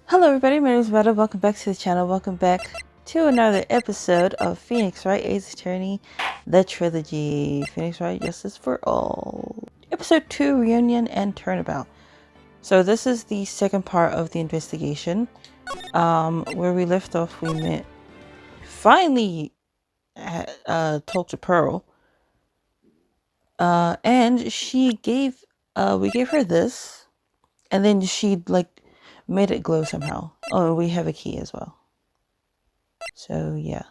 Hello everybody, my name is Vada. Welcome back to the channel. Welcome back to another episode of Phoenix Wright Ace Attorney, the trilogy. Phoenix Wright Justice for All. Episode 2, Reunion and Turnabout. So this is the second part of the investigation. Where we left off, we finally talked to Pearl. And we gave her this, and then she made it glow somehow. Oh, we have a key as well. So yeah.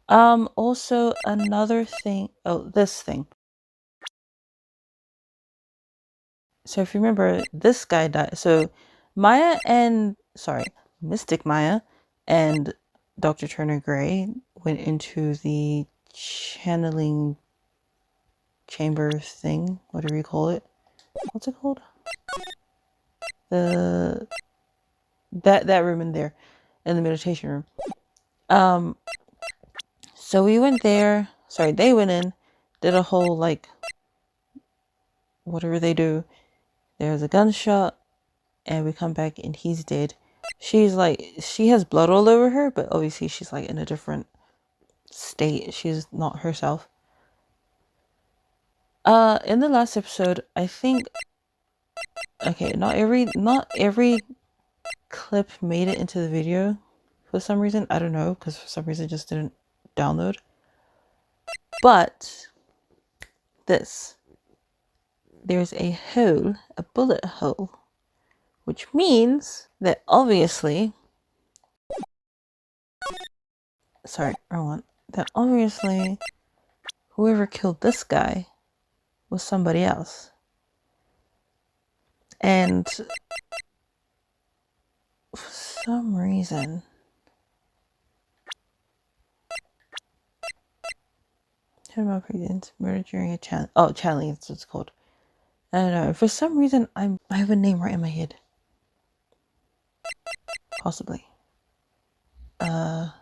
Also another thing. Oh, this thing. So if you remember, this guy died. So Mystic Maya and Dr. Turner Gray went into the channeling chamber thing, whatever you call it. What's it called? That room in there, in the meditation room. So we went there. Sorry, they went in, did a whole whatever they do. There's a gunshot, and we come back and he's dead. She has blood all over her, but obviously she's in a different state. She's not herself. In the last episode, I think, okay, not every clip made it into the video for some reason. I don't know, because for some reason it just didn't download. But there's a bullet hole, which means that obviously, that obviously whoever killed this guy was somebody else. And for some reason, murder during a channeling, that's what it's called. I don't know. For some reason, I have a name right in my head. Possibly. But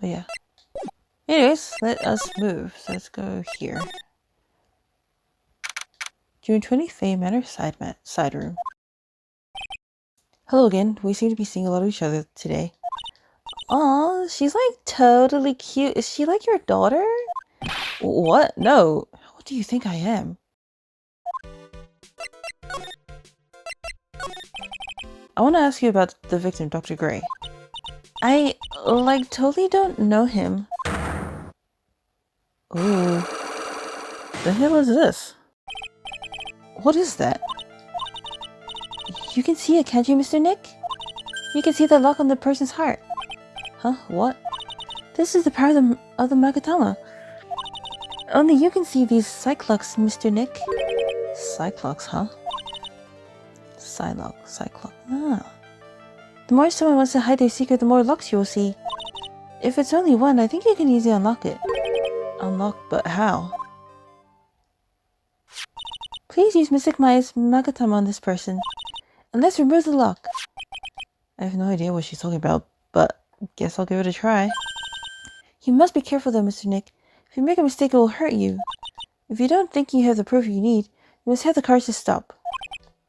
yeah. Anyways, let us move. So let's go here. June 20th, Fay Manor side room. Hello again. We seem to be seeing a lot of each other today. Aw, she's totally cute. Is she your daughter? What? No. What do you think I am? I want to ask you about the victim, Dr. Gray. I, totally don't know him. Ooh. The hell is this? What is that? You can see it, can't you, Mr. Nick? You can see the lock on the person's heart. Huh? What? This is the power of the Magatama. Only you can see these Cyclops, Mr. Nick. Cyclops, huh? Cyclops. Ah. The more someone wants to hide their secret, the more locks you will see. If it's only one, I think you can easily unlock it. Unlock, but how? Please use Mystic Maya's Magatama on this person. And let's remove the lock. I have no idea what she's talking about, but guess I'll give it a try. You must be careful though, Mr. Nick. If you make a mistake, it will hurt you. If you don't think you have the proof you need, you must have the courage to stop.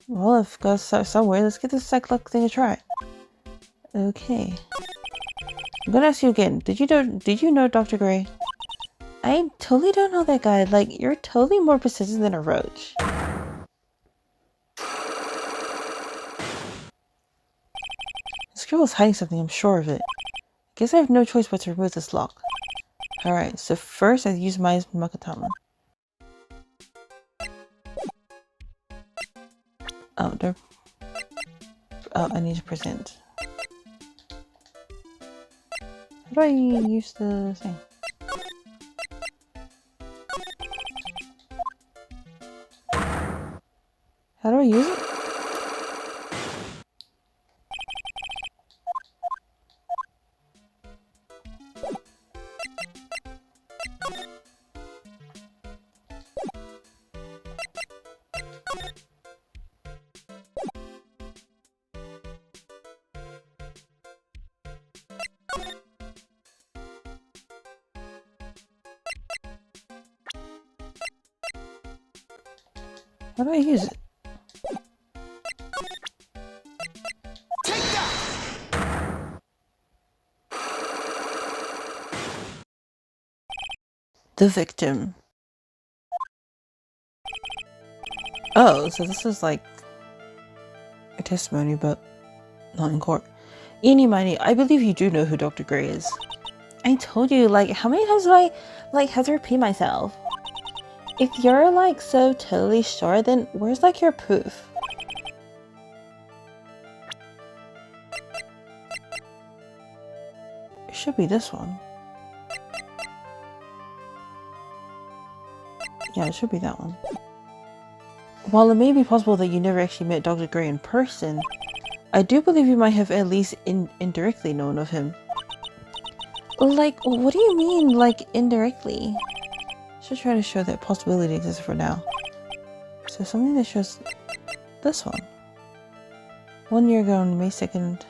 Well, if it goes somewhere, let's give this Cyclops thing a try. Okay. I'm gonna ask you again. Did you know Dr. Gray? I totally don't know that guy. You're totally more persistent than a roach. This girl is hiding something, I'm sure of it. I guess I have no choice but to remove this lock. Alright, so first I use my Magatama. I need to present. How do I use the thing? How do I use it? How do I use it? Take The victim. Oh, so this is like a testimony, but not in court. Eenie Miney, I believe you do know who Dr. Gray is. I told you, like, how many times do I, like, have to repeat myself? If you're, like, so totally sure, then where's, like, your proof? It should be this one. Yeah, it should be that one. While it may be possible that you never actually met Dr. Gray in person, I do believe you might have at least indirectly known of him. Like, what do you mean, like, indirectly? Should try to show that possibility exists for now. So something that shows this one. 1 year ago on May 2nd,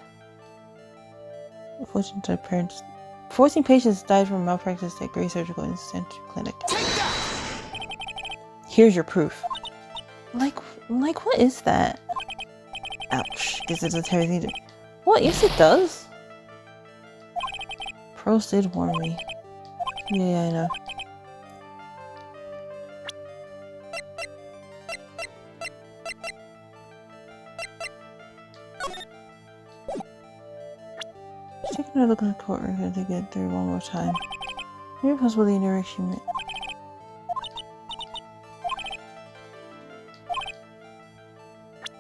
14 patients died from malpractice at Gray Surgical Institute Clinic. Here's your proof. Like what is that? Ouch, guess it doesn't have anything to... What? Yes it does. Pros did warn me. Yeah, I know. Just take another look at the court record to get through one more time. Maybe possibly the interaction met.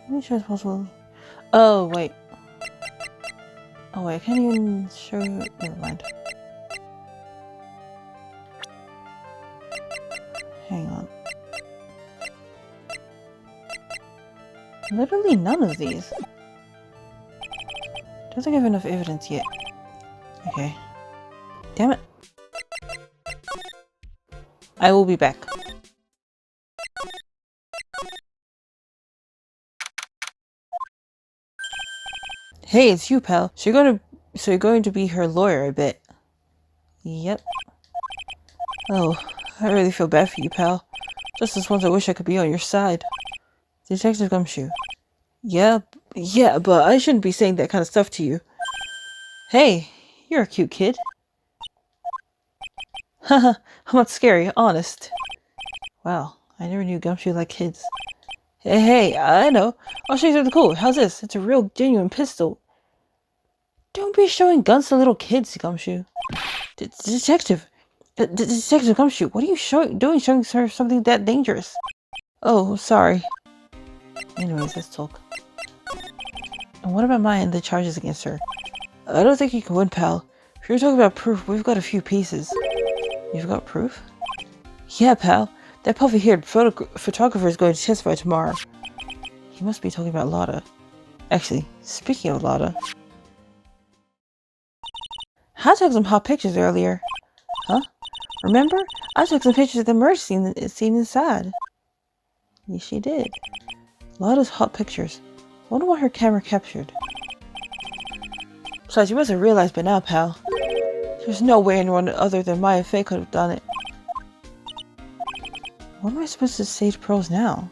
Let me try as possible. Oh wait. Oh wait, I can't even show you. Never mind. Hang on. Literally none of these. Don't think I have enough evidence yet. Okay. Damn it. I will be back. Hey, it's you, pal. So you're going to be her lawyer, I bet. Yep. Oh, I really feel bad for you, pal. Just this once I wish I could be on your side. Detective Gumshoe. Yeah, but I shouldn't be saying that kind of stuff to you. Hey, you're a cute kid. Haha, I'm not scary, honest. Wow, I never knew Gumshoe liked kids. Hey, I know. I'll show you something cool. How's this? It's a real genuine pistol. Don't be showing guns to little kids, Gumshoe. Detective Gumshoe, what are you showing her something that dangerous? Oh, sorry. Anyways, let's talk. And what about mine and the charges against her? I don't think you can win, pal. If you're talking about proof, we've got a few pieces. You've got proof? Yeah, pal. That puffy-haired photographer is going to testify tomorrow. He must be talking about Lotta. Actually, speaking of Lotta. I took some hot pictures earlier. Huh? Remember? I took some pictures of the murder scene inside. Yes, she did. Lotta's hot pictures. Wonder what her camera captured. Besides, you must have realized by now, pal. There's no way anyone other than Maya Fey could have done it. What am I supposed to say to pros now?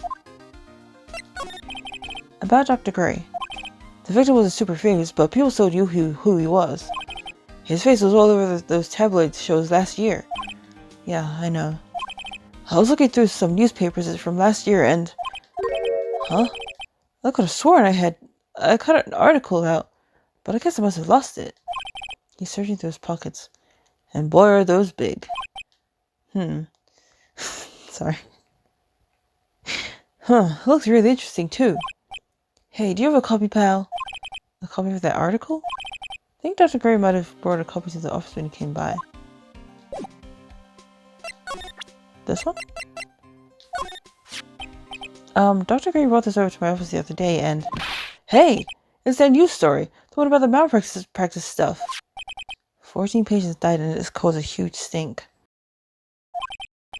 About Dr. Gray. The victim wasn't super famous, but people still knew who he was. His face was all over those tabloid shows last year. Yeah, I know. I was looking through some newspapers from last year and... Huh? I could have sworn I cut an article out, but I guess I must have lost it. He's searching through his pockets. And boy are those big. Sorry. Huh, it looks really interesting too. Hey, do you have a copy, pal? A copy of that article? I think Dr. Gray might have brought a copy to the office when he came by. This one? Dr. Gray brought this over to my office the other day and... Hey! It's that news story! The one about the malpractice stuff. 14 patients died and it's caused a huge stink.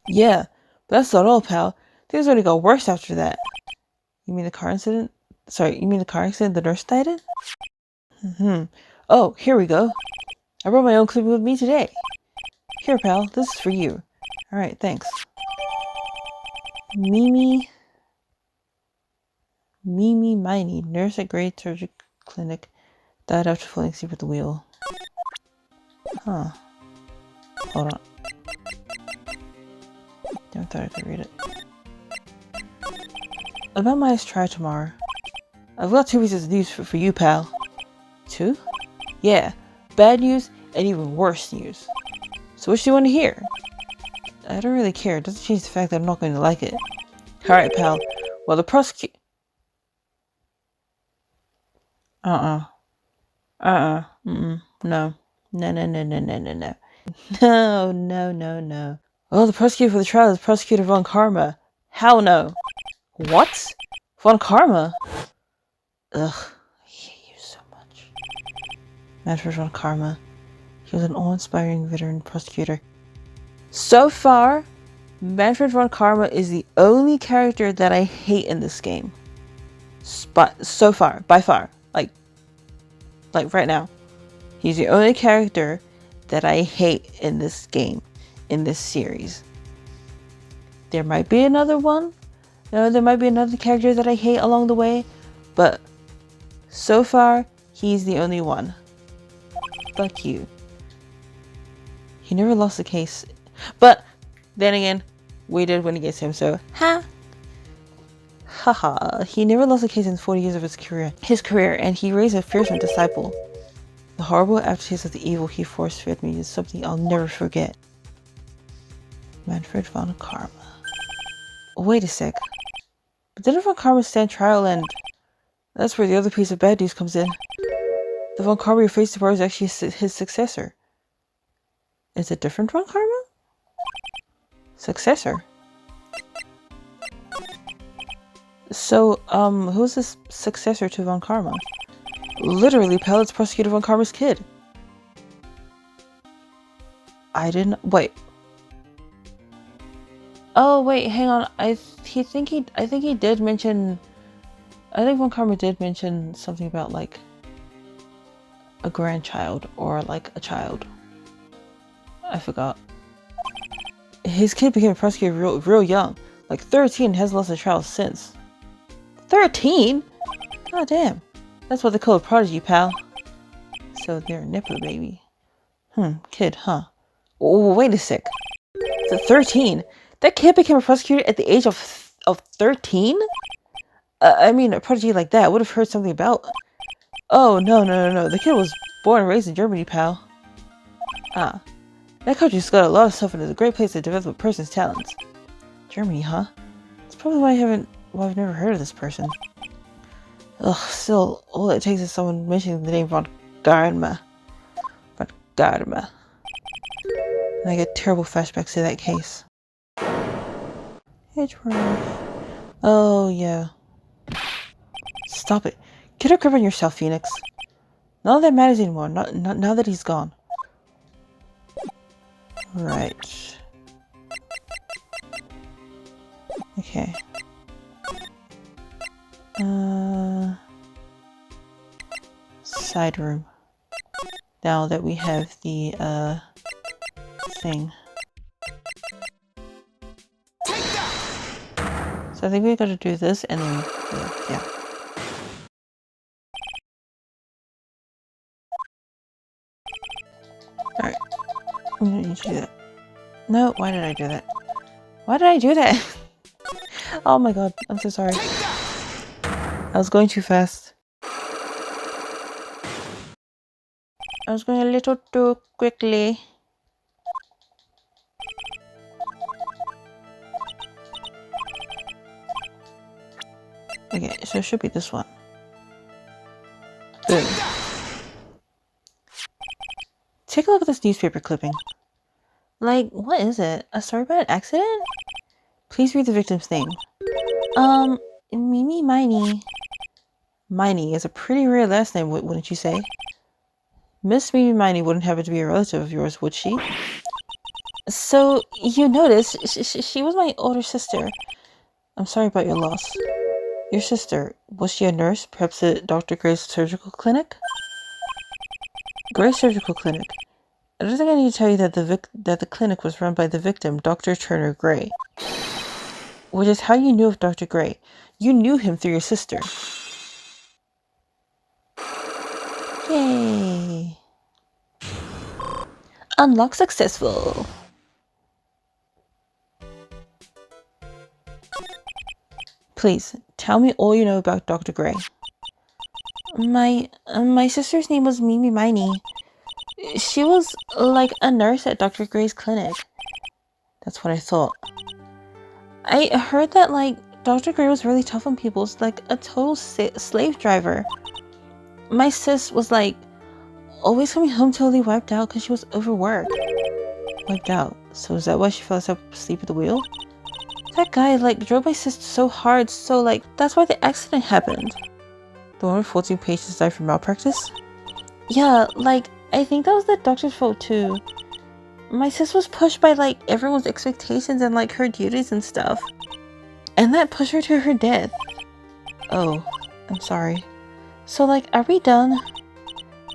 Yeah, but that's not all, pal. Things only got worse after that. You mean the car incident? Sorry, you mean the car accident the nurse died in? Oh, here we go. I brought my own clipping with me today. Here, pal, this is for you. Alright, thanks. Mimi Miney, nurse at Gray Surgical Clinic, died after falling asleep at the wheel. Huh. Hold on. thought I could read it. About my try tomorrow. I've got 2 pieces of news for you, pal. 2? Yeah. Bad news and even worse news. So what do you want to hear? I don't really care. It doesn't change the fact that I'm not going to like it. Alright, pal. Well, the prosecute... No. No. No. No. No. Well, the prosecutor for the trial is Prosecutor Von Karma. Hell no. What? Von Karma? Ugh. I hate you so much. Manfred Von Karma. He was an awe-inspiring veteran prosecutor. So far, Manfred Von Karma is the only character that I hate in this game. So far, by far. Like right now. He's the only character that I hate in this game, in this series. There might be another one. There might be another character that I hate along the way, but so far, he's the only one. Fuck you. He never lost a case. But, then again, we did win against him, so, Haha, he never lost a case in 40 years of his career, and he raised a fearsome disciple. The horrible aftertaste of the evil he force-fed me is something I'll never forget. Manfred Von Karma. Wait a sec. But didn't Von Karma stand trial, and that's where the other piece of bad news comes in. The Von Karma who faced the bar is actually his successor. Is it different Von Karma? Successor? So, who's the successor to Von Karma? Literally, pal, it's Prosecutor Von Karma's kid. I didn't... Wait. Oh, wait, hang on. I think he did mention... I think Von Karma did mention something about, like, a grandchild or, like, a child. I forgot. His kid became a prosecutor real young. Like, 13, hasn't lost a trial since. 13? God damn. That's what they call a prodigy, pal. So they're a nipper baby. Kid, huh? Oh, wait a sec. So 13? That kid became a prosecutor at the age of 13? I mean, a prodigy like that would have heard something about... Oh, no. The kid was born and raised in Germany, pal. Ah. That country's got a lot of stuff and is a great place to develop a person's talents. Germany, huh? That's probably why I've never heard of this person. Ugh, still, all it takes is someone mentioning the name Von Karma. Von Karma. And I get terrible flashbacks to that case. Edgeworth. Oh, yeah. Stop it. Get a grip on yourself, Phoenix. None of that matters anymore, now that he's gone. Right. Okay. Side room. Now that we have the, thing. So I think we gotta do this and then, yeah. Alright. I'm gonna need to do that. No, why did I do that? Why did I do that? Oh my god, I'm so sorry. I was going too fast. I was going a little too quickly. Okay, so it should be this one. Boom. Take a look at this newspaper clipping. Like, what is it? A story about an accident? Please read the victim's name. Mimi Miney. Miney is a pretty rare last name, wouldn't you say? Miss Mimi Miney wouldn't happen to be a relative of yours, would she? So, you noticed, she was my older sister. I'm sorry about your loss. Your sister, was she a nurse? Perhaps at Dr. Gray's surgical clinic? Gray's surgical clinic. I don't think I need to tell you that the clinic was run by the victim, Dr. Turner Gray. Which is how you knew of Dr. Gray. You knew him through your sister. Yay! Unlock successful! Please, tell me all you know about Dr. Gray. My sister's name was Mimi Miney. She was like a nurse at Dr. Gray's clinic. That's what I thought. I heard that like Dr. Gray was really tough on people, like a total slave driver. My sis was like always coming home totally wiped out because she was overworked. Wiped out? So is that why she fell asleep at the wheel? That guy like drove my sis so hard, so like that's why the accident happened. The one where 14 patients died from malpractice? Yeah, like I think that was the doctor's fault too. My sis was pushed by like everyone's expectations and like her duties and stuff. And that pushed her to her death. Oh, I'm sorry. So like, are we done?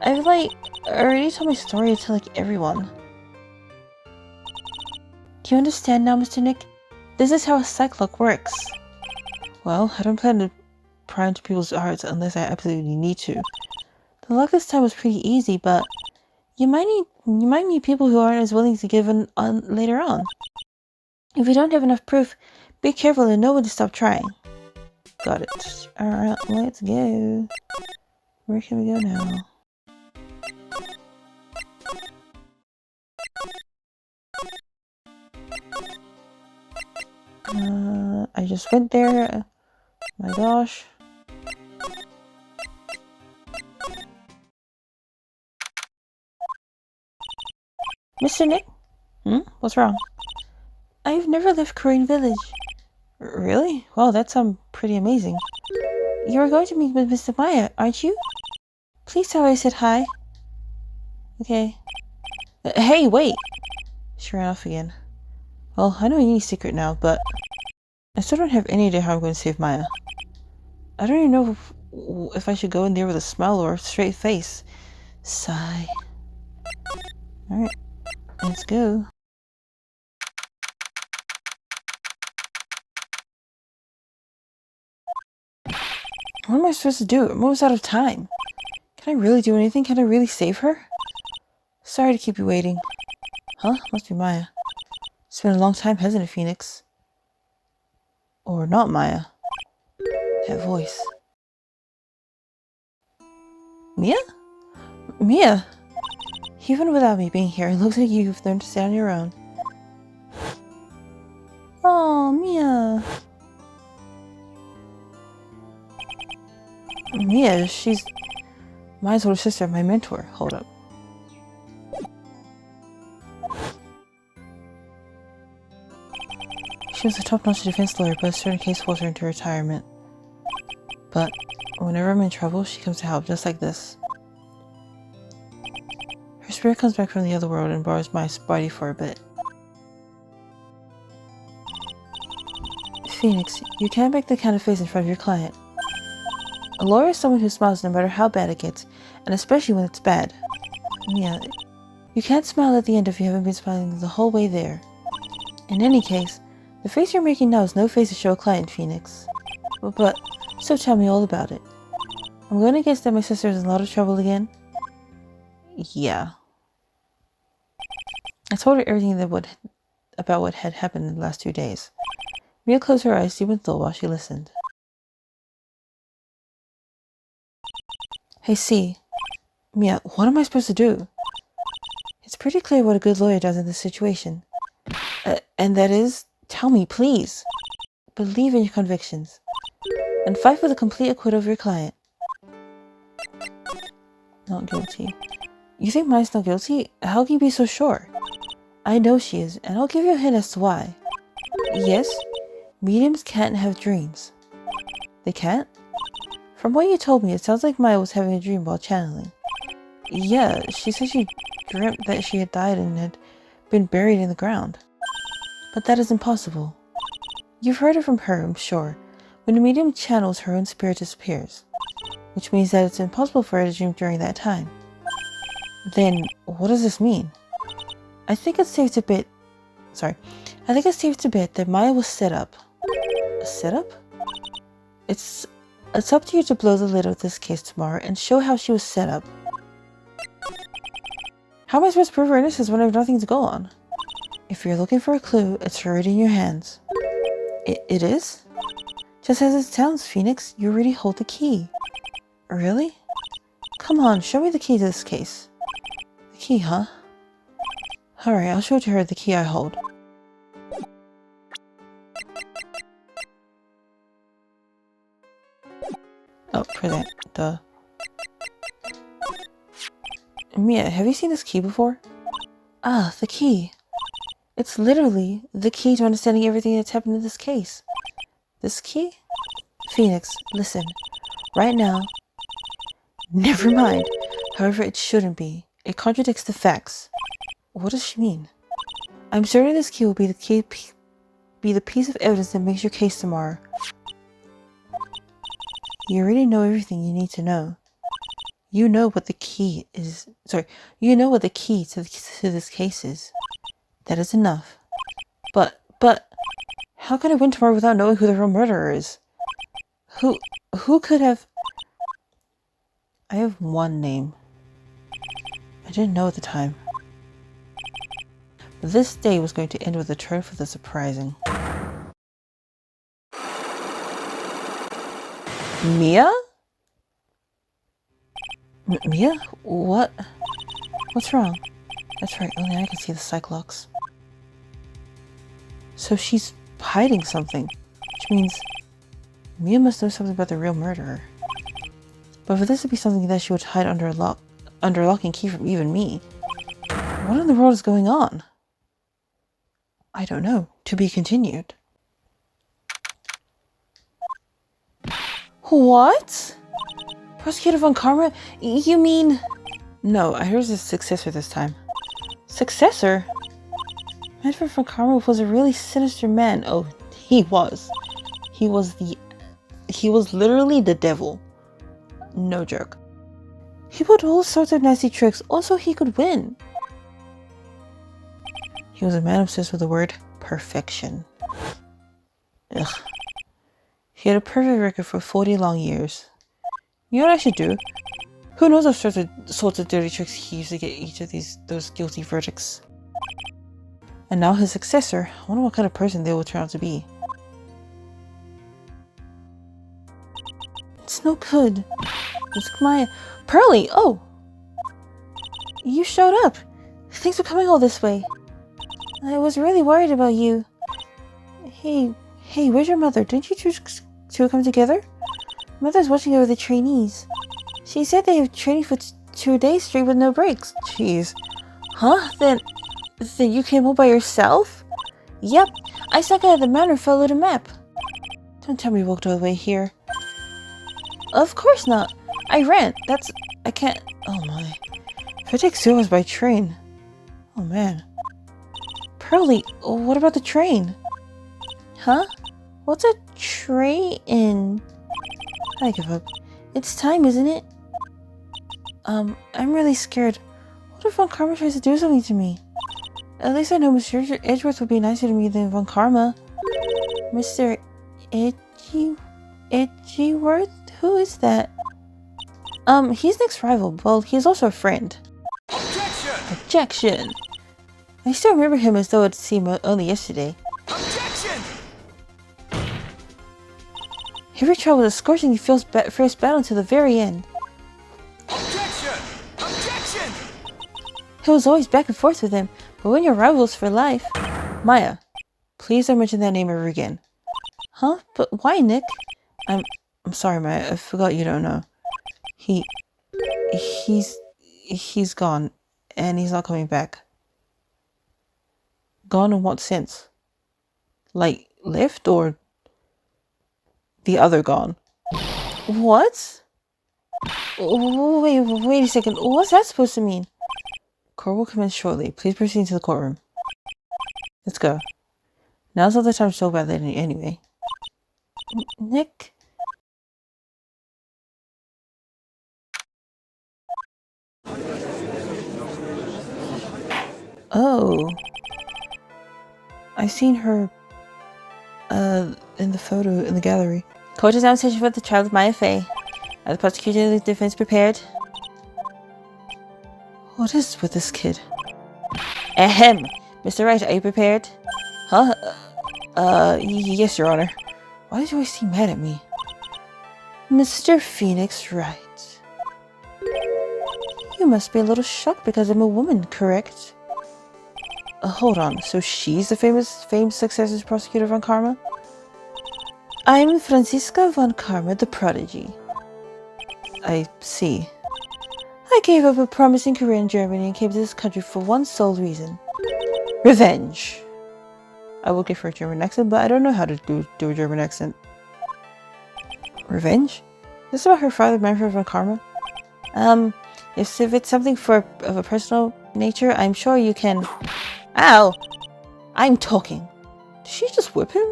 I've like already told my story to like everyone. Do you understand now, Mr. Nick? This is how a psych lock works. Well, I don't plan to pry into people's hearts unless I absolutely need to. The lock this time was pretty easy, but you might meet people who aren't as willing to give in on later on. If you don't have enough proof, be careful and know when to stop trying. Got it. Alright, let's go. Where can we go now? I just went there. My gosh. Mr. Nick? What's wrong? I've never left Korean Village. Really? Well, that's pretty amazing. You're going to meet with Mr. Maya, aren't you? Please tell her I said hi. Okay. Hey, wait! She ran off again. Well, I know any secret now, but I still don't have any idea how I'm going to save Maya. I don't even know if I should go in there with a smile or a straight face. Sigh. Alright, let's go. What am I supposed to do? I'm almost out of time. Can I really do anything? Can I really save her? Sorry to keep you waiting. Huh? Must be Maya. It's been a long time, hasn't it, Phoenix? Or not Maya. That voice. Mia? Mia! Even without me being here, it looks like you've learned to stay on your own. Oh, Mia! Mia, she's Maya's older sister, my mentor. Hold up. She was a top-notch defense lawyer, but a certain case forced her into retirement. But whenever I'm in trouble, she comes to help, just like this. Her spirit comes back from the other world and borrows my body for a bit. Phoenix, you can't make that kind of face in front of your client. A lawyer is someone who smiles no matter how bad it gets, and especially when it's bad. Yeah, you can't smile at the end if you haven't been smiling the whole way there. In any case, the face you're making now is no face to show a client, Phoenix. So tell me all about it. I'm going to guess that my sister's in a lot of trouble again? Yeah. I told her everything about what had happened in the last 2 days. Mia closed her eyes deep in thought while she listened. Hey, C. Mia, what am I supposed to do? It's pretty clear what a good lawyer does in this situation. And that is, tell me, please. Believe in your convictions. And fight for the complete acquittal of your client. Not guilty. You think Maya's not guilty? How can you be so sure? I know she is, and I'll give you a hint as to why. Yes, mediums can't have dreams. They can't? From what you told me, it sounds like Maya was having a dream while channeling. Yeah, she said she dreamt that she had died and had been buried in the ground. But that is impossible. You've heard it from her, I'm sure. When a medium channels, her own spirit disappears. Which means that it's impossible for her to dream during that time. Then, what does this mean? I think it's safe to bet that Maya was set up. A setup? It's up to you to blow the lid of this case tomorrow and show how she was set up. How am I supposed to prove her innocence when I have nothing to go on? If you're looking for a clue, it's already in your hands. It is? Just as it sounds, Phoenix, you already hold the key. Really? Come on, show me the key to this case. The key, huh? Alright, I'll show to her the key I hold. Oh, present. Duh. Mia, have you seen this key before? Ah, the key. It's literally the key to understanding everything that's happened in this case. This key? Phoenix, listen. Right now. Never mind. However, it shouldn't be. It contradicts the facts. What does she mean? I'm certain this key will be the piece of evidence that makes your case tomorrow. You already know everything you need to know. You know what the key is. Sorry, you know what the key to this case is. That is enough. But, how can I win tomorrow without knowing who the real murderer is? Who could have... I have one name. I didn't know at the time. But this day was going to end with a turn for the surprising. Mia? Mia? What? What's wrong? That's right, only I can see the Cyclops. So she's hiding something, which means Mia must know something about the real murderer. But for this to be something that she would hide under lock and key from even me, what in the world is going on? I don't know. To be continued. What? Prosecutor Von Karma? You mean... No, I heard his successor this time. Successor? Manfred Von Karma was a really sinister man. Oh, he was. He was literally the devil. No joke. He pulled all sorts of nasty tricks, also he could win. He was a man obsessed with the word perfection. Ugh. He had a perfect record for 40 long years. You know what I should do? Who knows what sorts of dirty tricks he used to get each of those guilty verdicts. And now his successor, I wonder what kind of person they will turn out to be. It's no good. It's my... Pearly! Oh! You showed up! Thanks for coming all this way. I was really worried about you. Hey, where's your mother? Didn't you two come together? Mother's watching over the trainees. She said they have training for 2 days straight with no breaks. Jeez. Huh? Then you came home by yourself? Yep. I snuck out of the mountain and followed a map. Don't tell me you walked all the way here. Of course not. I ran. I can't... Oh my. If I take 2 hours by train... Oh man. Pearly, what about the train? Huh? What's a train? I give up. It's time, isn't it? I'm really scared. What if Von Karma tries to do something to me? At least I know Mr. Edgeworth would be nicer to me than Von Karma. Mr. Edgeworth? Who is that? He's Nick's rival. Well, he's also a friend. Objection! Objection! I still remember him as though it seemed only yesterday. Objection! Every trial was a scorching fierce battle until the very end. Objection! Objection! It was always back and forth with him, but when you're rivals for life... Maya, please don't mention that name ever again. Huh? But why, Nick? I'm sorry, Maya. I forgot you don't know. He's gone, and he's not coming back. Gone in what sense? Like, left or the other gone? What? Wait a second. What's that supposed to mean? Court will commence shortly. Please proceed to the courtroom. Let's go. Now's not the time to talk about that anyway. Nick? Oh. I've seen her, in the photo in the gallery. Court is now in session for the trial of Maya Fey. Are the prosecution and the defense prepared? What is with this kid? Ahem! Mr. Wright, are you prepared? Huh? Yes, Your Honor. Why did you always seem mad at me? Mr. Phoenix Wright. You must be a little shocked because I'm a woman, correct? Hold on, so she's the famed successor prosecutor von Karma? I'm Franziska von Karma, the prodigy. I see. I gave up a promising career in Germany and came to this country for one sole reason. Revenge. I will give her a German accent, but I don't know how to do a German accent. Revenge? Is this about her father, Manfred von Karma? If it's something of a personal nature, I'm sure you can... Ow! I'm talking. Did she just whip him?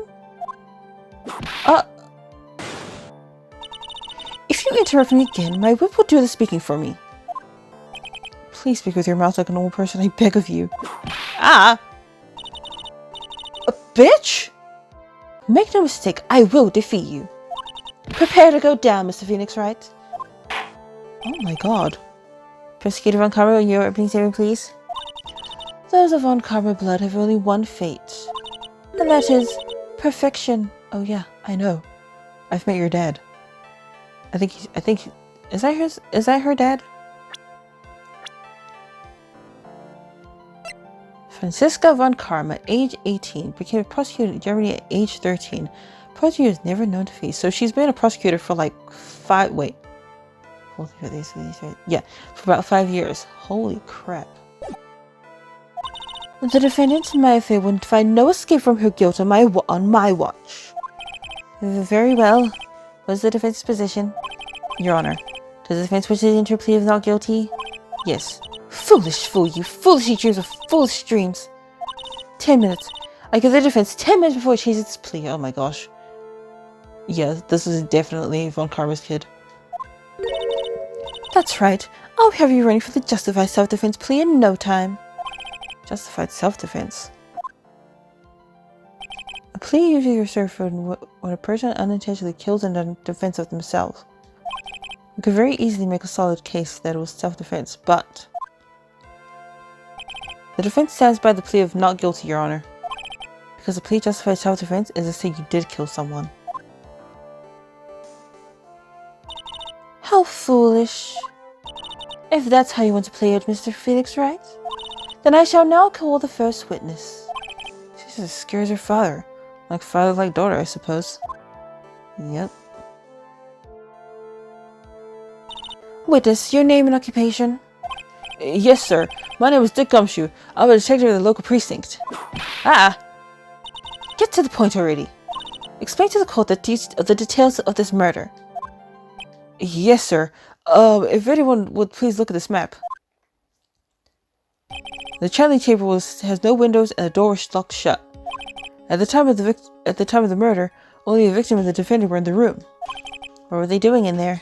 If you interrupt me again, my whip will do the speaking for me. Please speak with your mouth like a normal person, I beg of you. Ah! A bitch! Make no mistake, I will defeat you. Prepare to go down, Mr. Phoenix Wright. Oh my god. Prosecutor von Karma, your opening statement, please. Those of von Karma blood have only one fate. And that is perfection. Oh yeah, I know. I've met your dad. I think is that her dad? Franziska von Karma, age 18, became a prosecutor in Germany at age 13. Prosecutor is never known to face. So she's been a prosecutor for like for about 5 years. Holy crap. The defendant in my affair would find no escape from her guilt on my watch. Very well. What's the defense's position? Your Honor, does the defense wish to enter a plea of not guilty? Yes. Foolish fool, you foolishly dreams of foolish dreams. 10 minutes. I give the defense 10 minutes before it changes its plea. Oh my gosh. Yeah, this is definitely von Karma's kid. That's right. I'll have you running for the justified self-defense plea in no time. Justified self-defense. A plea usually reserved for when a person unintentionally kills in defense of themselves. We could very easily make a solid case that it was self-defense, but... The defense stands by the plea of not guilty, Your Honor. Because a plea justified self-defense is to say you did kill someone. How foolish. If that's how you want to play it, Mr. Phoenix Wright, then I shall now call the first witness. She just scares her father. Like father, like daughter, I suppose. Yep. Witness, your name and occupation? Yes, sir. My name is Dick Gumshoe. I'm a detective in the local precinct. Ah! Get to the point already. Explain to the court the details of this murder. Yes, sir. If anyone would please look at this map. The channeling chamber has no windows and the door was locked shut. At the time of the murder, only the victim and the defendant were in the room. What were they doing in there?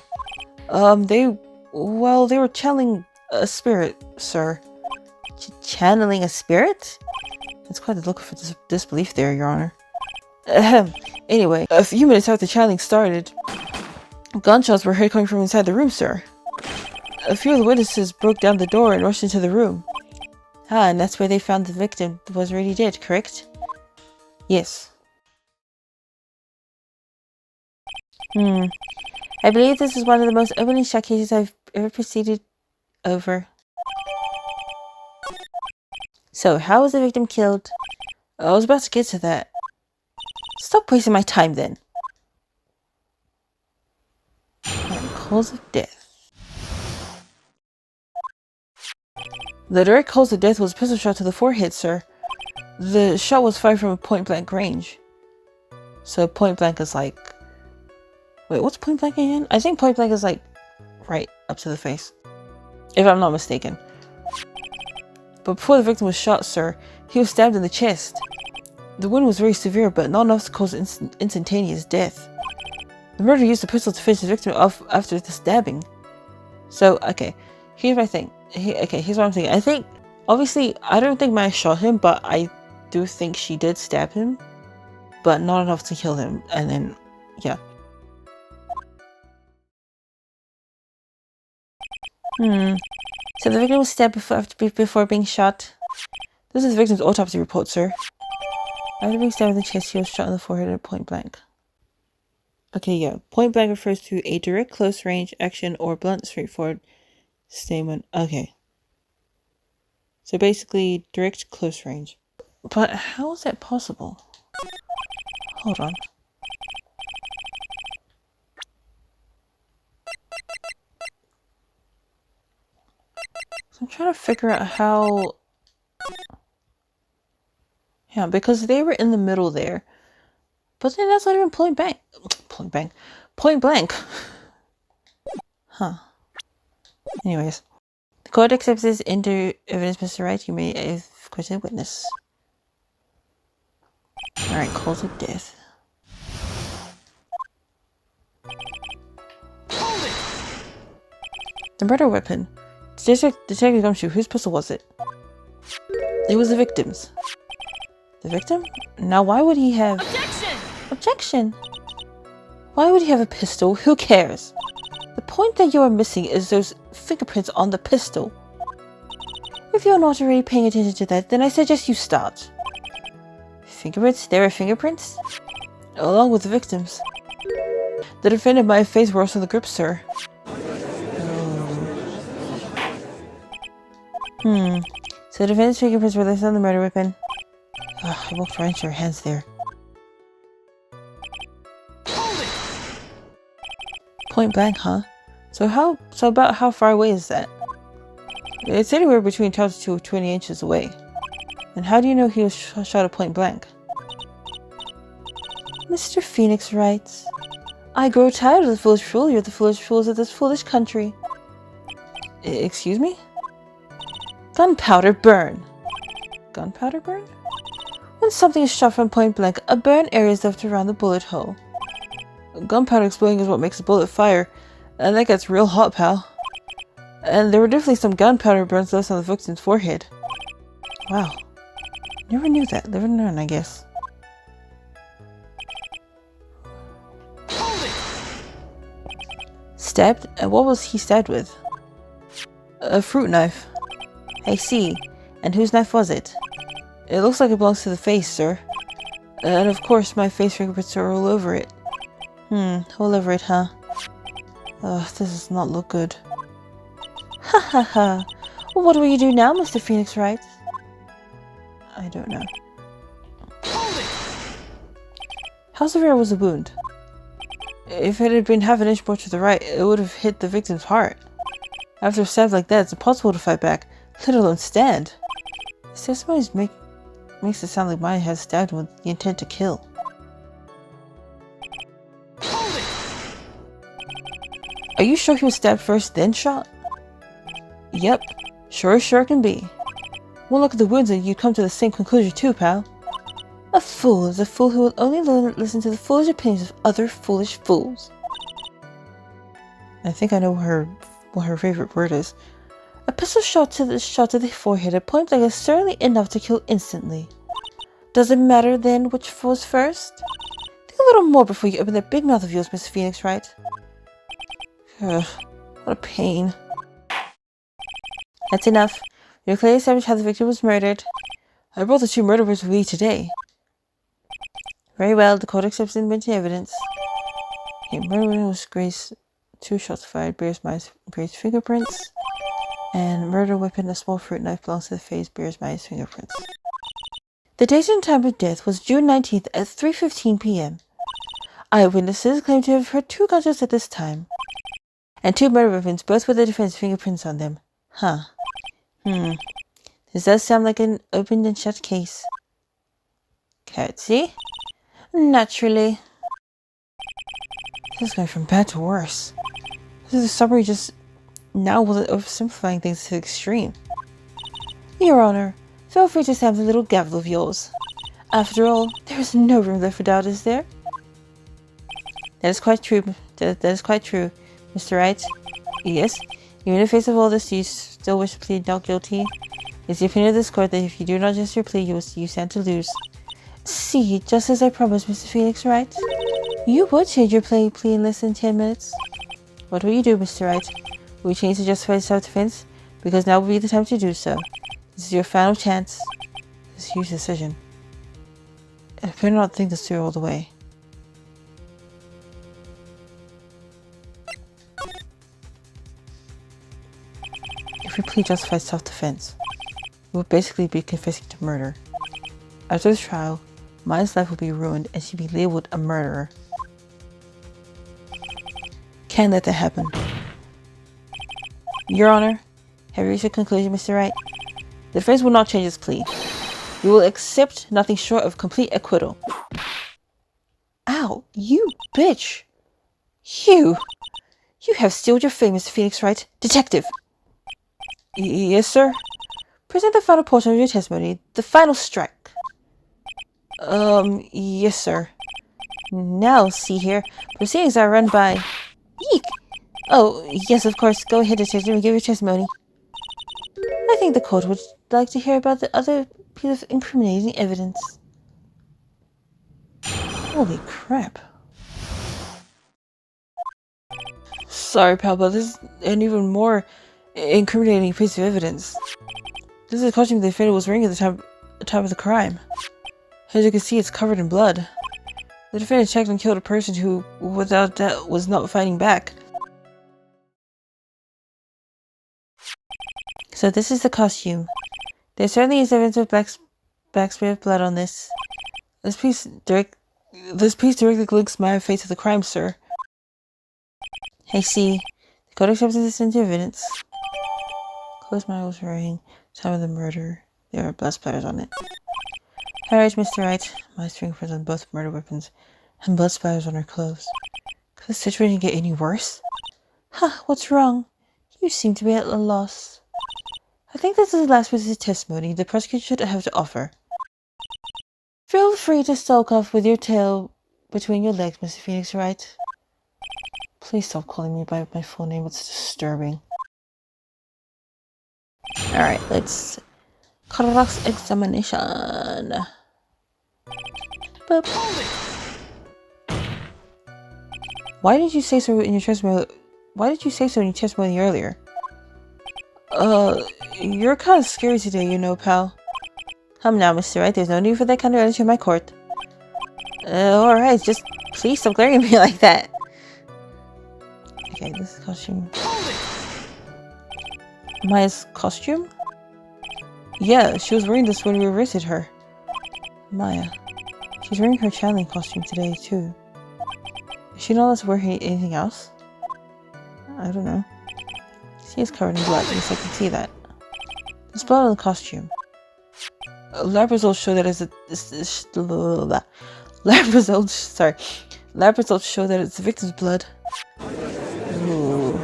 They were channeling a spirit, sir. Channeling a spirit? That's quite the look for disbelief there, Your Honor. Ahem. Anyway, a few minutes after the channeling started, gunshots were heard coming from inside the room, sir. A few of the witnesses broke down the door and rushed into the room. Ah, and that's where they found the victim was already dead, correct? Yes. I believe this is one of the most openly shot cases I've ever proceeded over. So, how was the victim killed? I was about to get to that. Stop wasting my time then. Cause of death. The direct cause of death was a pistol shot to the forehead, sir. The shot was fired from a point-blank range. So point-blank is like... Wait, what's point-blank again? I think point-blank is like right up to the face. If I'm not mistaken. But before the victim was shot, sir, he was stabbed in the chest. The wound was very severe, but not enough to cause instantaneous death. The murderer used the pistol to finish the victim off after the stabbing. So, okay, here's my thing. Here's what I'm thinking. I think, obviously, I don't think Maya shot him, but I do think she did stab him. But not enough to kill him, and then, yeah. So the victim was stabbed before being shot. This is the victim's autopsy report, sir. After being stabbed in the chest, he was shot in the forehead at point blank. Okay, yeah. Point blank refers to a direct close range action or blunt straightforward statement. Okay. So basically, direct close range. But how is that possible? Hold on. So I'm trying to figure out how... Yeah, because they were in the middle there. But then that's not even point blank. Point blank. Point blank. Huh. Anyways. The court accepts this into evidence, Mr. Wright. You may have questioned witness. Alright, cause of death. Hold it! The murder weapon. Detective Gumshoe, whose pistol was it? It was the victim's. The victim? Now why would he have... Objection! Objection! Why would he have a pistol? Who cares? The point that you are missing is those fingerprints on the pistol. If you're not already paying attention to that, then I suggest you start. Fingerprints? There are fingerprints? Along with the victims. The defendant might have faced worse on the grip, sir. So the defendant's fingerprints were left on the murder weapon. Ugh, I walked right into your hands there. Hold it! Point blank, huh? So about how far away is that? It's anywhere between 12 to 20 inches away. And how do you know he was shot at point blank? Mr. Phoenix writes, I grow tired of the foolish fool. You're the foolish fools of this foolish country. Excuse me? Gunpowder burn. Gunpowder burn? When something is shot from point blank, a burn area is left around the bullet hole. Gunpowder exploding is what makes a bullet fire, and that gets real hot, pal. And there were definitely some gunpowder burns left on the victim's forehead. Wow. Never knew that. Live and learn, I guess. Hold it! Stabbed? And what was he stabbed with? A fruit knife. I see. And whose knife was it? It looks like it belongs to the face, sir. And of course, my face fingerprints are all over it. All over it, huh? Ugh, this does not look good. Ha ha ha. Well, what will you do now, Mr. Phoenix Wright? I don't know. Hold it! How severe was the wound? If it had been half an inch more to the right, it would have hit the victim's heart. After a stab like that, it's impossible to fight back, let alone stand. This testimony makes it sound like mine has stabbed him with the intent to kill. Hold it! Are you sure he was stabbed first, then shot? Yep, sure can be. One look at the wounds and you'd come to the same conclusion too, pal. A fool is a fool who will only listen to the foolish opinions of other foolish fools. I think I know what her favorite word is. A pistol shot to the forehead at point blank is certainly enough to kill instantly. Does it matter then which was first? Think a little more before you open that big mouth of yours, Miss Phoenix Wright. Ugh, what a pain. That's enough. You're clearly established how the victim was murdered. I brought the two murderers with me today. Very well, the court accepts into evidence. Okay, murder was Grace. 2 shots fired, bears Grace's fingerprints. And murder weapon, a small fruit knife, belongs to the face, bears Maya's fingerprints. The date and time of death was June 19th at 3:15 p.m. Eyewitnesses claim to have heard 2 gunshots at this time. And 2 murder weapons, both with the defense fingerprints on them. Huh. This does sound like an opened and shut case. Curtsy? Naturally. This is going from bad to worse. This is a summary just now wasn't oversimplifying things to the extreme. Your Honor, feel free to stamp the little gavel of yours. After all, there is no room left for doubt, is there? That is quite true. That is quite true, Mr. Wright. Yes. Even in the face of all this, do you still wish to plead not guilty? It's the opinion of this court that if you do not adjust your plea, you stand to lose. See, just as I promised, Mr. Phoenix Wright. You would change your plea in less than 10 minutes. What will you do, Mr. Wright? Will you change to justify self-defense? Because now will be the time to do so. This is your final chance. This is a huge decision. I better not think this through all the way. If your plea justifies self-defense, you will basically be confessing to murder. After this trial, Maya's life will be ruined and she'll be labeled a murderer. Can't let that happen. Your Honor, have you reached a conclusion, Mr. Wright? The defense will not change its plea. We will accept nothing short of complete acquittal. Ow, you bitch! You have stealed your fame, Mr. Phoenix Wright. Detective! Yes, sir? Present the final portion of your testimony, the final strike. Yes, sir. Now, see here, proceedings are run by... Eek! Oh, yes, of course. Go ahead, detective, and give your testimony. I think the court would like to hear about the other piece of incriminating evidence. Holy crap. Sorry, pal, but this is an even more incriminating piece of evidence. This is a costume the defendant was wearing at the time of the crime. As you can see, it's covered in blood. The defendant checked and killed a person who, without doubt, was not fighting back. So this is the costume. There certainly is evidence of black smear of blood on this. This piece directly links my face to the crime, sir. Hey, see, the court accepts this into evidence. Clothes Maya was wearing, time of the murder. There are blood splatters on it. Alright, Mr. Wright. Maya's fingerprints on both murder weapons, and blood splatters on her clothes. Could the situation get any worse? Huh, what's wrong? You seem to be at a loss. I think this is the last piece of testimony the prosecution should have to offer. Feel free to sulk off with your tail between your legs, Mr. Phoenix Wright. Please stop calling me by my full name, it's disturbing. Alright, let's cross-examination. Boop. Why did you say so in your testimony? Why did you say so in your testimony earlier? You're kind of scary today, you know, pal. Come now, Mr. Wright, there's no need for that kind of attitude in my court. Alright, just please stop glaring at me like that. Okay, this is costume. Maya's costume? Yeah, she was wearing this when we arrested her. Maya. She's wearing her channeling costume today, too. Is she not allowed to wear anything else? I don't know. She is covered in blood, at least I can see that. There's blood on the costume. Lab results show that lab results show that it's the victim's blood. Ooh.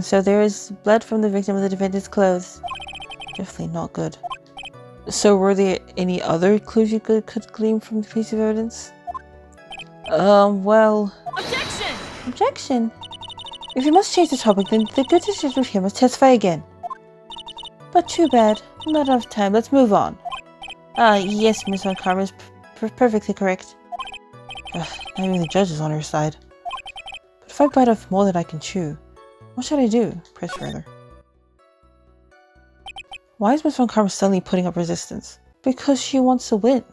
So there is blood from the victim of the defendant's clothes. Definitely not good. So were there any other clues you could glean from the piece of evidence? Well... Objection! Objection? If you must change the topic, then the good detective here must testify again. But too bad. Not enough time. Let's move on. Yes, Miss Von Karma is perfectly correct. Not even the judge is on her side. But if I bite off more than I can chew, what should I do? Press further. Why is Miss Von Karma suddenly putting up resistance? Because she wants to win.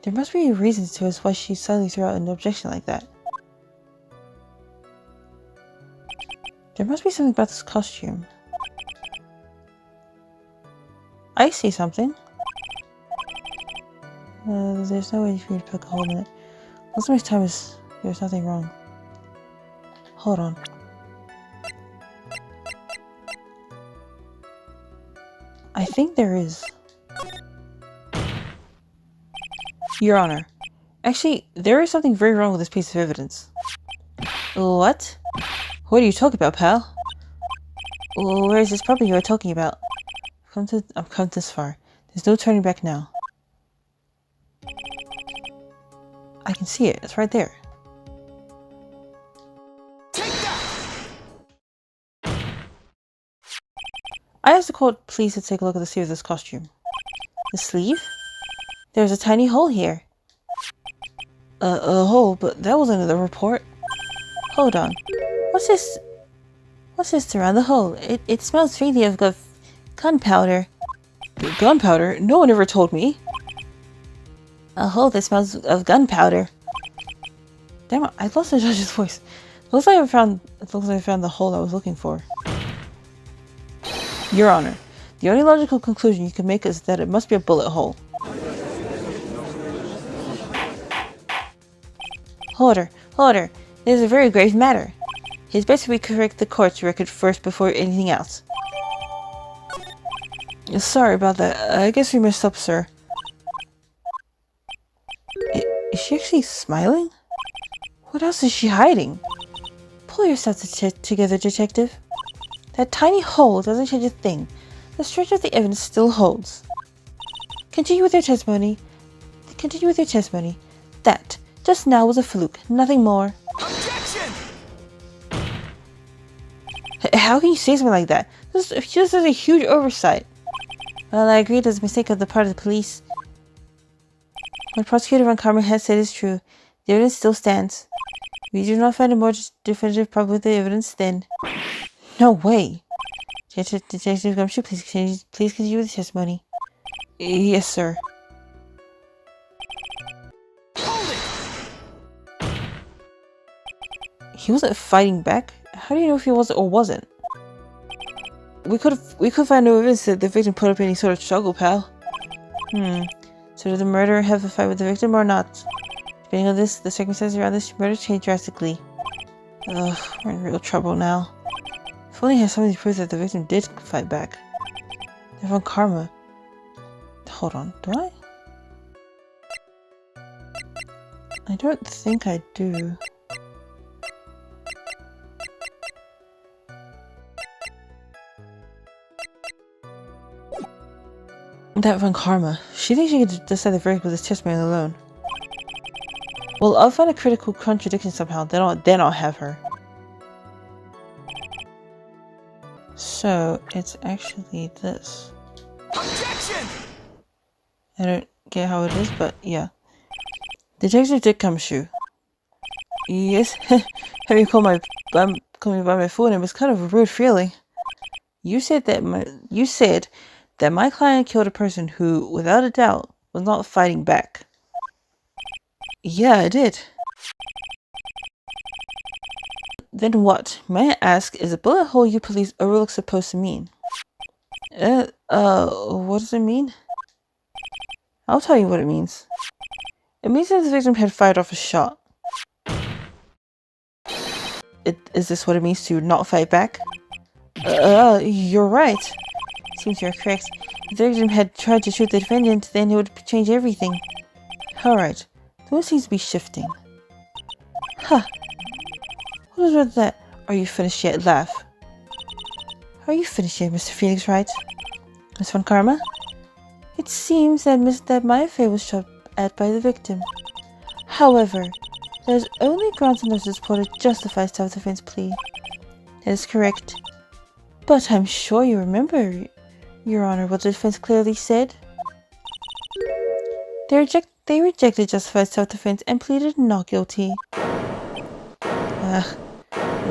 There must be a reason to us why she suddenly threw out an objection like that. There must be something about this costume. I see something. There's no way for you to poke a hole in it. Most of my time is there's nothing wrong. Hold on. I think there is. Your Honor. Actually, there is something very wrong with this piece of evidence. What? What are you talking about, pal? Where is this property you are talking about? I've come this far. There's no turning back now. I can see it. It's right there. Take that! I asked the court please to take a look at the sleeve of this costume. The sleeve? There's a tiny hole here. A hole? But that wasn't in the report. Hold on. What's this? What's this around the hole? It smells faintly of gunpowder. Gunpowder? No one ever told me. A hole that smells of gunpowder. Damn it, I lost the judge's voice. Looks like I found the hole I was looking for. Your Honor, the only logical conclusion you can make is that it must be a bullet hole. Order! Order! This is a very grave matter. It is best if we correct the court's record first before anything else. Sorry about that. I guess we messed up, sir. Is she actually smiling? What else is she hiding? Pull yourself together, detective. That tiny hole doesn't change a thing. The strength of the evidence still holds. Continue with your testimony. That, just now, was a fluke. Nothing more. Objection! How can you say something like that? This is a huge oversight. Well, I agree it was a mistake on the part of the police. What Prosecutor Von Karma has said is true. The evidence still stands. We do not find a more definitive problem with the evidence then. No way. Detective Gumshoe, please continue with the testimony. Yes, sir. Hold it! He wasn't fighting back? How do you know if he was or wasn't? We could find no evidence that the victim put up any sort of struggle, pal. So did the murderer have a fight with the victim or not? Depending on this, the circumstances around this murder change drastically. Ugh, we're in real trouble now. If only I had something to prove that the victim did fight back. They're Von Karma. Hold on, do I? I don't think I do. That Von Karma. She thinks she could decide the verdict with his testimony alone. Well, I'll find a critical contradiction somehow. Then I'll have her. So it's actually this. Objection! I don't get how it is, but yeah. Detective Tik Gumshoe. Yes, having call me by my full name was kind of a rude feeling. You said that my client killed a person who, without a doubt, was not fighting back. Yeah, I did. Then what, may I ask, is a bullet hole you police overlook supposed to mean? What does it mean? I'll tell you what it means. It means that the victim had fired off a shot. Is this what it means to not fight back? You're right. Seems you're correct. If the victim had tried to shoot the defendant, then it would change everything. Alright, the mood seems to be shifting. Huh. What is with that? Are you finished yet? Laugh. Are you finished yet, Mr. Phoenix Wright? Miss Von Karma? It seems that my affair was shot at by the victim. However, there is only grounds enough to support a justified self-defense plea. That is correct. But I'm sure you remember, Your Honor, what the defense clearly said. They rejected justified self-defense and pleaded not guilty.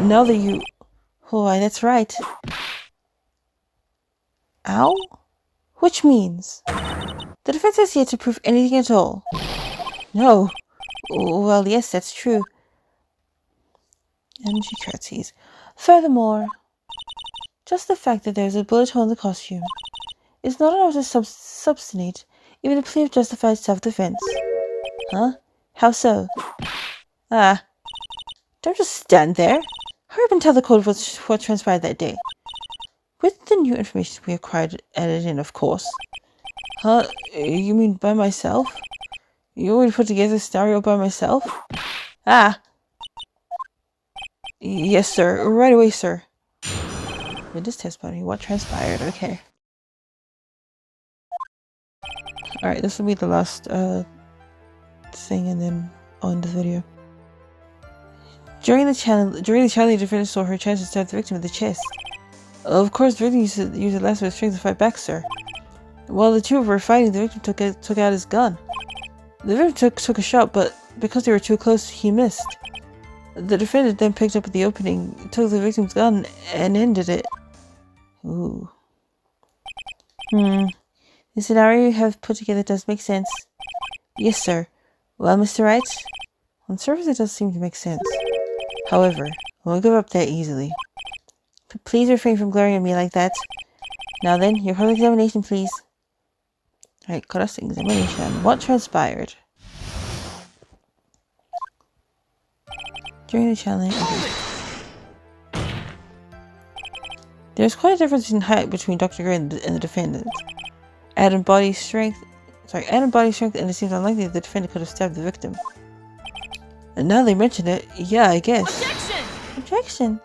Now that you... Why, that's right. Ow? Which means... The defense has yet to prove anything at all. No. Well, yes, that's true. And she curtsies. Furthermore, just the fact that there's a bullet hole in the costume is not enough to substantiate even a plea of justified self-defense. Huh? How so? Don't just stand there. Hurry up and tell the court what transpired that day. With the new information we acquired added in, of course. Huh? You mean by myself? You want me to put together a scenario by myself? Yes, sir. Right away, sir. Witness testimony. What transpired? Okay. Alright, this will be the last thing, and then I'll end the video. During the challenge, the defendant saw her chance to stab the victim in the chest. Of course, the victim used the last of his strength to fight back, sir. While the two were fighting, the victim took out his gun. The victim took a shot, but because they were too close, he missed. The defendant then picked up the opening, took the victim's gun, and ended it. Ooh. The scenario you have put together does make sense. Yes, sir. Well, Mr. Wright, on surface it does seem to make sense. However, I won't give up that easily. Please refrain from glaring at me like that. Now then, your cross-examination, please. Alright, cross-examination. What transpired? During the challenge... Okay. There's quite a difference in height between Dr. Gray and the defendant. Added body strength, and it seems unlikely that the defendant could have stabbed the victim. And now they mention it, yeah, I guess. Objection! Objection?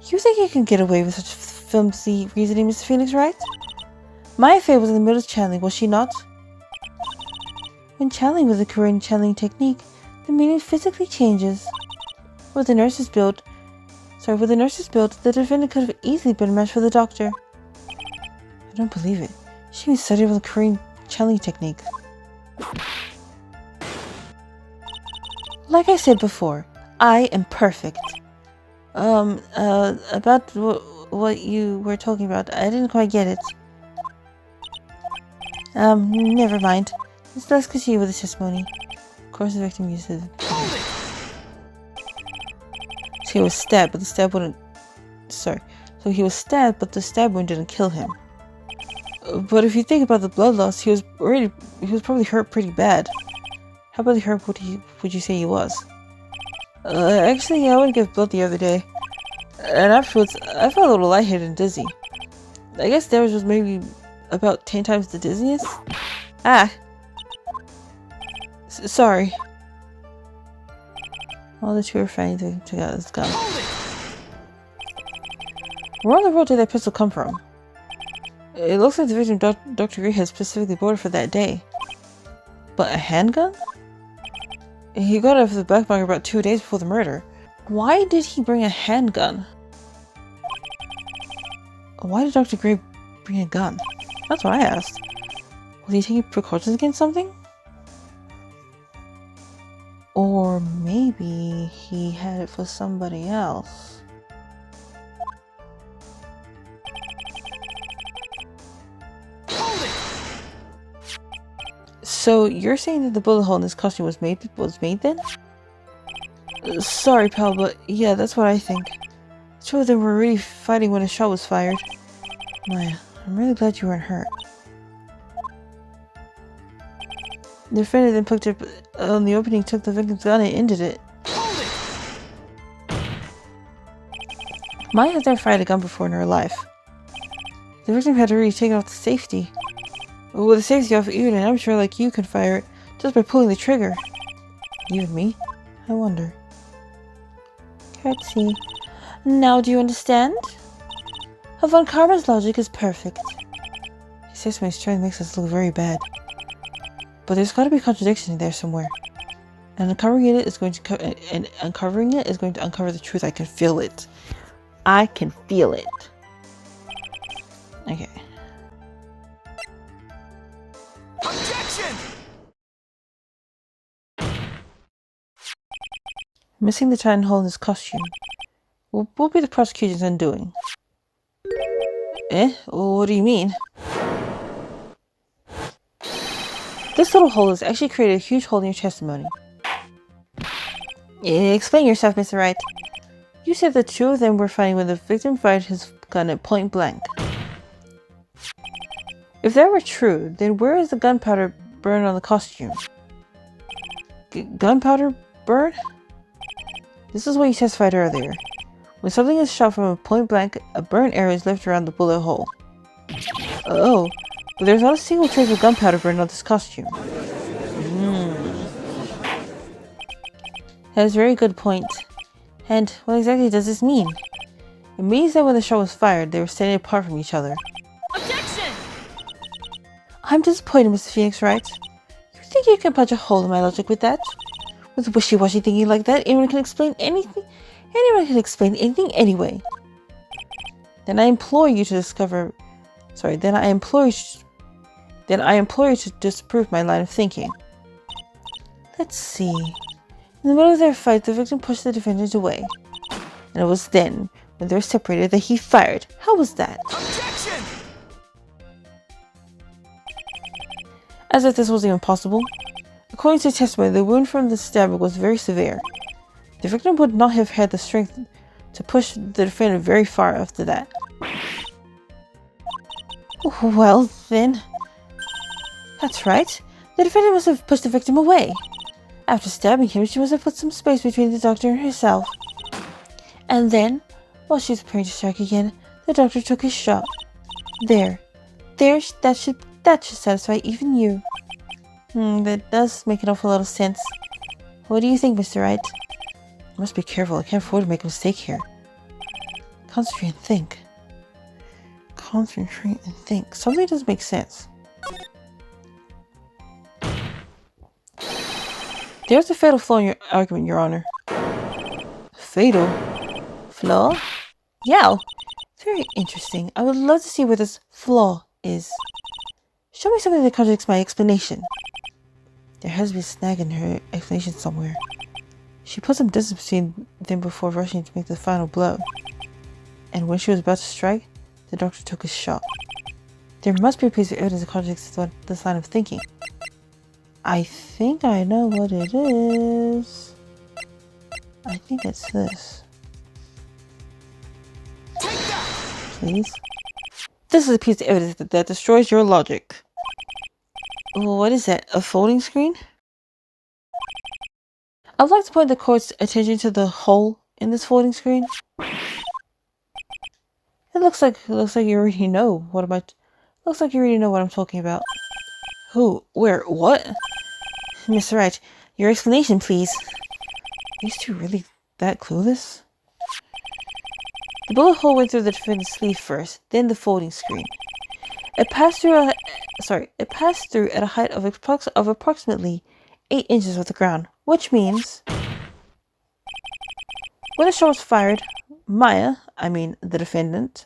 You think you can get away with such flimsy reasoning, Mr. Phoenix, right? Maya Fey was in the middle of channeling, was she not? When channeling with the Korean channeling technique, the meaning physically changes. With the nurse's build, the defendant could have easily been a match for the doctor. I don't believe it. She was studied with the Korean channeling technique. Like I said before, I am perfect. About what you were talking about, I didn't quite get it. Never mind. Let's continue with the testimony. Of course, the victim used it. So he was stabbed, but the stab wouldn't... Sorry. So he was stabbed, but the stab wound didn't kill him. But if you think about the blood loss, he was probably hurt pretty bad. How badly hurt would you say he was? Actually, I went to give blood the other day. And afterwards, I felt a little lightheaded and dizzy. I guess theirs was maybe about 10 times the dizziness? Ah! Sorry. All the two are fighting to take out this gun. Where in the world did that pistol come from? It looks like the victim Dr. Gray had specifically bought it for that day. But a handgun? He got it off the back bunker about 2 days before the murder. Why did he bring a handgun? Why did Dr. Gray bring a gun? That's what I asked. Was he taking precautions against something? Or maybe he had it for somebody else. So you're saying that the bullet hole in this costume was made then? Sorry, pal, but yeah, that's what I think. The two of them were really fighting when a shot was fired. Maya, I'm really glad you weren't hurt. The defendant then picked up on the opening, took the victim's gun, and ended it. Maya has never fired a gun before in her life. The victim had already taken off the safety. With the safety off, even an amateur like you can fire it just by pulling the trigger. Even me? I wonder. Curtsy. Now do you understand? Von Karma's logic is perfect. His testimony strength makes us look very bad. But there's got to be a contradiction in there somewhere. And uncovering it is going to uncover the truth. I can feel it. I can feel it. Okay. Objection! Missing the titan hole in his costume. What will be the prosecution's undoing? Eh? What do you mean? This little hole has actually created a huge hole in your testimony. Explain yourself, Mr. Wright. You said the two of them were fighting when the victim fired his gun at point blank. If that were true, then where is the gunpowder burn on the costume? Gunpowder burn? This is what you testified earlier. When something is shot from a point blank, a burn area is left around the bullet hole. Oh, but there's not a single trace of gunpowder burn on this costume. That is a very good point. And what exactly does this mean? It means that when the shot was fired, they were standing apart from each other. Objection! I'm disappointed, Mr. Phoenix Wright. You think you can punch a hole in my logic with that? With wishy-washy thinking like that, anyone can explain anything. Anyone can explain anything anyway. Then I implore you to discover... Then I implore you to disprove my line of thinking. Let's see. In the middle of their fight, the victim pushed the defendant away. And it was then, when they were separated, that he fired. How was that? Objection! As if this was even possible. According to testimony, the wound from the stabbing was very severe. The victim would not have had the strength to push the defendant very far after that. Well, then... That's right. The defendant must have pushed the victim away. After stabbing him, she must have put some space between the doctor and herself. And then, while she was preparing to strike again, the doctor took his shot. There, that should satisfy even you. That does make an awful lot of sense. What do you think, Mr. Wright? I must be careful. I can't afford to make a mistake here. Concentrate and think. Concentrate and think. Something doesn't make sense. There's a fatal flaw in your argument, Your Honor. Fatal flaw? Yeah. Very interesting. I would love to see where this flaw is. Show me something that contradicts my explanation. There has to be a snag in her explanation somewhere. She put some distance between them before rushing to make the final blow. And when she was about to strike, the doctor took his shot. There must be a piece of evidence that contradicts this line of thinking. I think I know what it is. I think it's this. Please. This is a piece of evidence that destroys your logic. What is that? A folding screen? I would like to point the court's attention to the hole in this folding screen. It looks like you already know what I'm talking about. Who? Where? What? Mr. Wright, your explanation, please. These two really that clueless? The bullet hole went through the defendant's sleeve first, then the folding screen. It passed through at a height of approximately 8 inches off the ground, which means when the shot was fired, Maya, the defendant,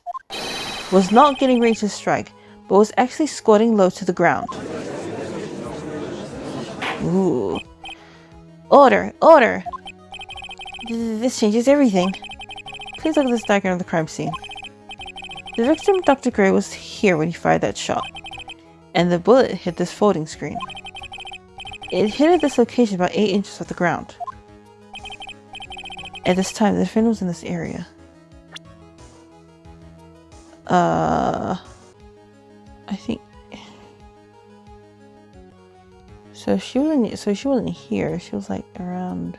was not getting ready to strike, but was actually squatting low to the ground. Ooh. Order! Order! This changes everything. Please look at this diagram of the crime scene. The victim, Dr. Gray, was here when he fired that shot, and the bullet hit this folding screen. It hit at this location about 8 inches off the ground. At this time, the defendant was in this area. I think... So she wasn't here. She was like around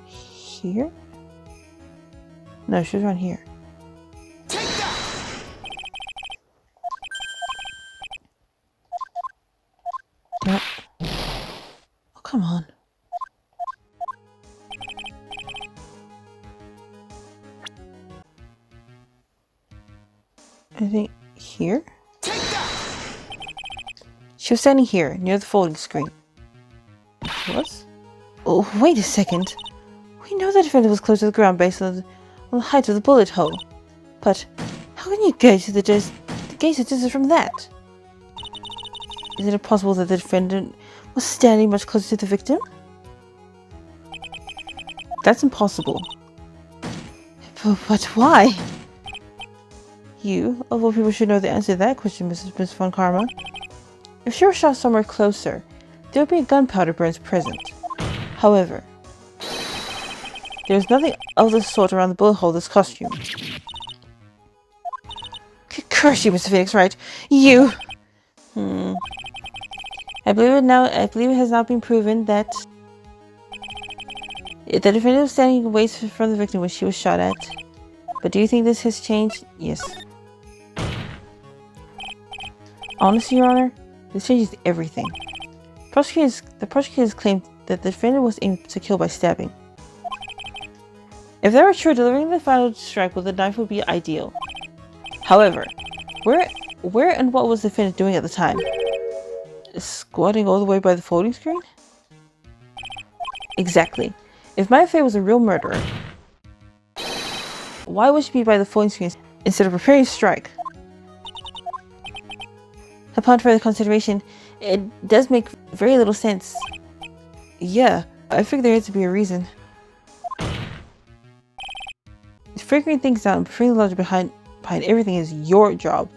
here? No, she was around here. Yep. Oh, come on. I think here? She was standing here, near the folding screen. What? Oh, wait a second. We know the defendant was close to the ground based on the height of the bullet hole. But how can you gauge the distance from that? Is it possible that the defendant was standing much closer to the victim? That's impossible. But why? You, of all people, should know the answer to that question, Miss Von Karma. If she were shot somewhere closer, there would be gunpowder burns present. However, there is nothing of the sort around the bullet hole of this costume. Curse you, Mr. Phoenix Wright. You! I believe it has now been proven that the defendant was standing away from the victim when she was shot at. But do you think this has changed? Yes. Honestly, Your Honor, this changes everything. The prosecutors claimed that the defendant was aimed to kill by stabbing. If that were true, delivering the final strike with a knife would be ideal. However, where and what was the defendant doing at the time? Squatting all the way by the folding screen? Exactly. If Maya Fey was a real murderer, why would she be by the folding screen instead of preparing to strike? Upon further consideration, it does make very little sense. Yeah, I figured there had to be a reason. Figuring things out and figuring the logic behind everything is your job.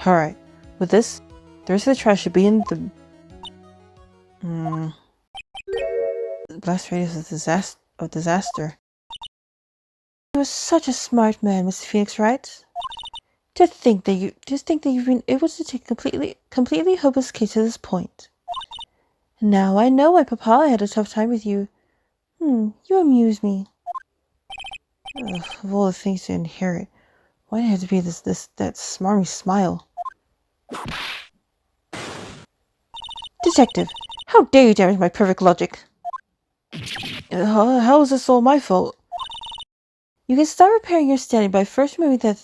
Alright, with this, the rest of the trash should be in the... blast radius of disaster. He was such a smart man, Mr. Phoenix Wright. Just think that you've been able to take a completely hopeless case to this point. Now I know why Papa had a tough time with you. You amuse me. Ugh, of all the things to inherit, why did it have to be that smarmy smile? Detective, how dare you damage my perfect logic? How is this all my fault? You can start repairing your standing by first removing that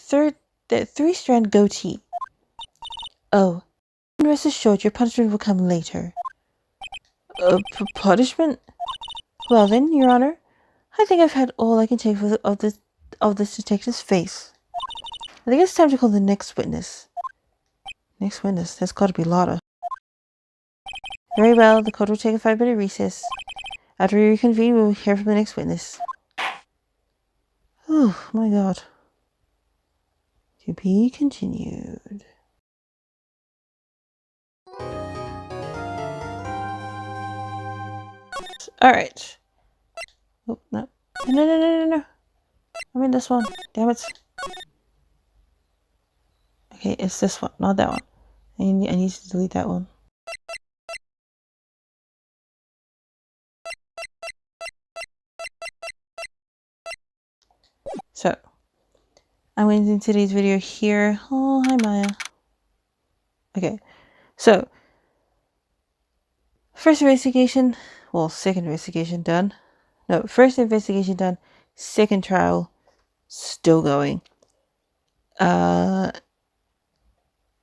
three-strand goatee. Oh, and rest assured your punishment will come later. Punishment? Well then, Your Honor, I think I've had all I can take of this detective's face. I think it's time to call the next witness. Next witness? That's got to be Lotta. Very well, the court will take a 5-minute recess. After we reconvene, we will hear from the next witness. Oh, my God. To be continued. Alright. Oh, no. No. I'm in this one. Damn it. Okay, it's this one, not that one. I need to delete that one. So, I'm going to end today's video here. Oh, hi Maya. Okay, so, first investigation done. No, first investigation done. Second trial, still going.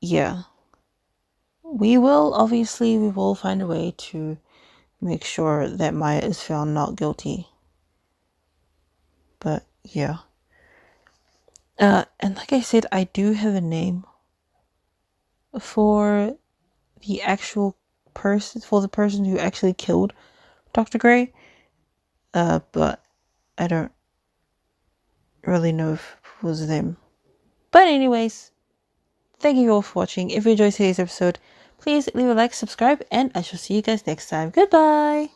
Yeah. We will find a way to make sure that Maya is found not guilty. But, yeah. And like I said, I do have a name for the person who actually killed Dr. Gray. But I don't really know if it was them. But anyways, thank you all for watching. If you enjoyed today's episode, please leave a like, subscribe, and I shall see you guys next time. Goodbye!